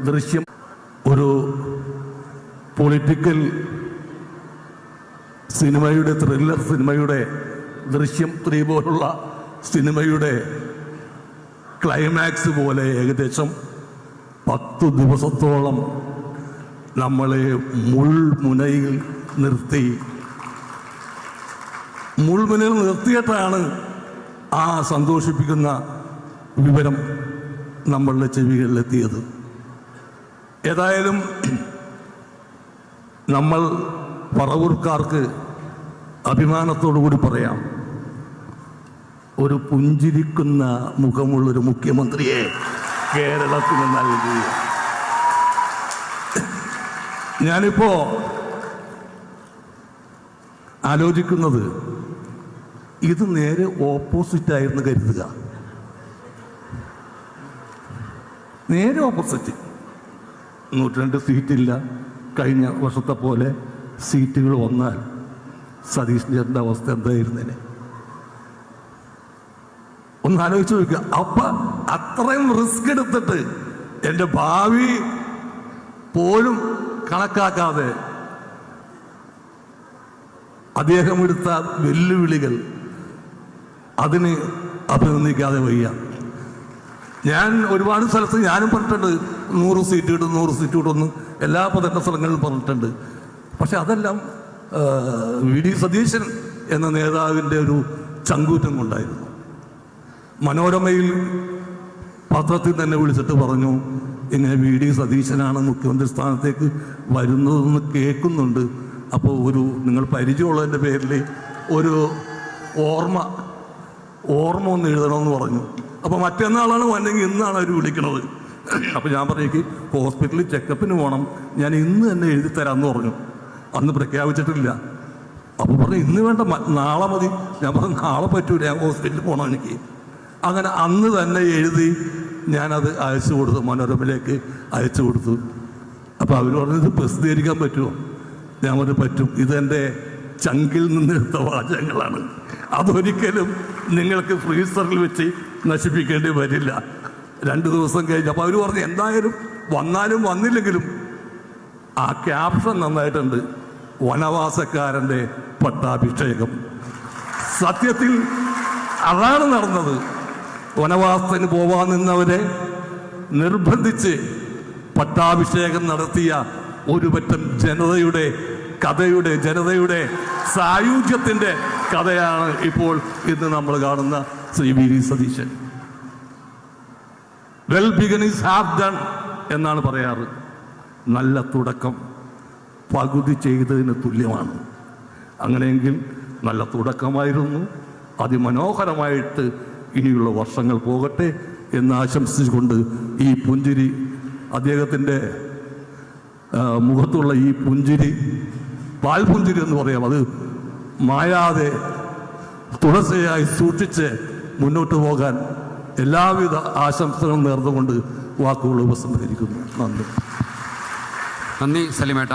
ദൃശ്യം ഒരു പൊളിറ്റിക്കൽ സിനിമയുടെ, ത്രില്ലർ സിനിമയുടെ, ദൃശ്യം 3 പോലുള്ള സിനിമയുടെ ക്ലൈമാക്സ് പോലെ ഏകദേശം 10 ദിവസത്തോളം നമ്മളെ മുൾമുനയിൽ നിർത്തിയിട്ടാണ് ആ സന്തോഷിപ്പിക്കുന്ന വിവരം നമ്മളുടെ ചെവികളിലെത്തിയത്. ഏതായാലും നമ്മൾ പറവൂർക്കാർക്ക് അഭിമാനത്തോടു കൂടി പറയാം, ഒരു പുഞ്ചിരിക്കുന്ന മുഖമുള്ളൊരു മുഖ്യമന്ത്രിയെ കേരളത്തിന് നൽകി. ഞാനിപ്പോ ആലോചിക്കുന്നത് ഇത് നേരെ ഓപ്പോസിറ്റായിരുന്നു കരുതുക. നേരെ ഓപ്പോസിറ്റ്. 102 സീറ്റില്ല. കഴിഞ്ഞ വർഷത്തെ പോലെ സീറ്റുകൾ വന്നാൽ സതീഷ് ചേട്ടൻ്റെ അവസ്ഥ എന്തായിരുന്നേനെ ഒന്ന് ആലോചിച്ച് നോക്കുക. അപ്പം അത്രയും റിസ്ക് എടുത്തിട്ട് എൻ്റെ ഭാവി പോലും കണക്കാക്കാതെ അദ്ദേഹം എടുത്ത വെല്ലുവിളികൾ, അതിന് അഭിനന്ദിക്കാതെ വയ്യ. ഞാൻ ഒരുപാട് സ്ഥലത്ത് ഞാനും പറഞ്ഞിട്ടുണ്ട് 100 സീറ്റ് കിട്ടും 100 സീറ്റ് കിട്ടുമെന്ന് എല്ലാ പ്രധാന സ്ഥലങ്ങളിലും പറഞ്ഞിട്ടുണ്ട്. പക്ഷെ അതെല്ലാം വി.ഡി. സതീശൻ എന്ന നേതാവിൻ്റെ ഒരു ചങ്കൂറ്റം കൊണ്ടായിരുന്നു. മനോരമയിൽ പത്രത്തിൽ തന്നെ വിളിച്ചിട്ട് പറഞ്ഞു, ഇങ്ങനെ വി.ഡി. സതീശനാണ് മുഖ്യമന്ത്രി സ്ഥാനത്തേക്ക് വരുന്നതെന്ന് കേൾക്കുന്നുണ്ട്. അപ്പോൾ നിങ്ങൾ പരിചയമുള്ളതിൻ്റെ പേരിൽ ഒരു ഓർമ്മ ഒന്ന് എഴുതണമെന്ന് പറഞ്ഞു. അപ്പോൾ മറ്റന്നാളാണ് വന്നെങ്കിൽ ഇന്നാണ് അവർ വിളിക്കണത്. അപ്പോൾ ഞാൻ പറഞ്ഞു, ഹോസ്പിറ്റലിൽ ചെക്കപ്പിന് പോകണം, ഞാൻ ഇന്ന് തന്നെ എഴുതി തരാമെന്ന് പറഞ്ഞു. അന്ന് പ്രഖ്യാപിച്ചിട്ടില്ല. അപ്പോൾ പറഞ്ഞു ഇന്ന് വേണ്ട, നാളെ മതി. ഞാൻ പറഞ്ഞു നാളെ പറ്റൂല, ഞാൻ ഹോസ്പിറ്റലിൽ പോകണം എനിക്ക്. അങ്ങനെ അന്ന് തന്നെ എഴുതി ഞാനത് അയച്ചു കൊടുത്തു, മനോരമയിലേക്ക് അയച്ചു കൊടുത്തു. അപ്പോൾ അവർ പറഞ്ഞത് പ്രസിദ്ധീകരിക്കാൻ പറ്റുമോ? ഞാൻ പറഞ്ഞു പറ്റും, ഇതെൻ്റെ ചങ്കിൽ നിന്നെടുത്ത വാചകങ്ങളാണ്, അതൊരിക്കലും നിങ്ങൾക്ക് ഫ്രീസറിൽ വെച്ച് നശിപ്പിക്കേണ്ടി വരില്ല. 2 ദിവസം കഴിഞ്ഞ് അപ്പോൾ അവർ പറഞ്ഞു എന്തായാലും വന്നാലും വന്നില്ലെങ്കിലും ആ ക്യാപ്ഷൻ നന്നായിട്ടുണ്ട്, വനവാസക്കാരൻ്റെ പട്ടാഭിഷേകം. സത്യത്തിൽ അതാണ് നടന്നത്. വനവാസത്തിന് പോവാൻ നിന്നവരെ നിർബന്ധിച്ച് പട്ടാഭിഷേകം നടത്തിയ ഒരു പറ്റം ജനതയുടെ സായുജ്യത്തിൻ്റെ കഥയാണ് ഇപ്പോൾ ഇന്ന് നമ്മൾ കാണുന്ന Shri VD. Satheesan. Well began is half done എന്നാണ് പറയാറ്. നല്ല തുടക്കം പകുതി ചെയ്തതിന് തുല്യമാണ്. അങ്ങനെയെങ്കിൽ നല്ല തുടക്കമായിരുന്നു. അതിമനോഹരമായിട്ട് ഇനിയുള്ള വർഷങ്ങൾ പോകട്ടെ എന്ന് ആശംസിച്ചുകൊണ്ട് ഈ പുഞ്ചിരി, അദ്ദേഹത്തിൻ്റെ മുഖത്തുള്ള ഈ പുഞ്ചിരി, പാൽപുഞ്ചിരി എന്ന് പറയാം, അത് മായാതെ തുടർച്ചയായി സൂക്ഷിച്ച് മുന്നോട്ട് പോകാൻ എല്ലാവിധ ആശംസകളും നേർന്നുകൊണ്ട് വാക്കുകൾ ഉപസംഹരിക്കുന്നു. നന്ദി സലീമേട്ട.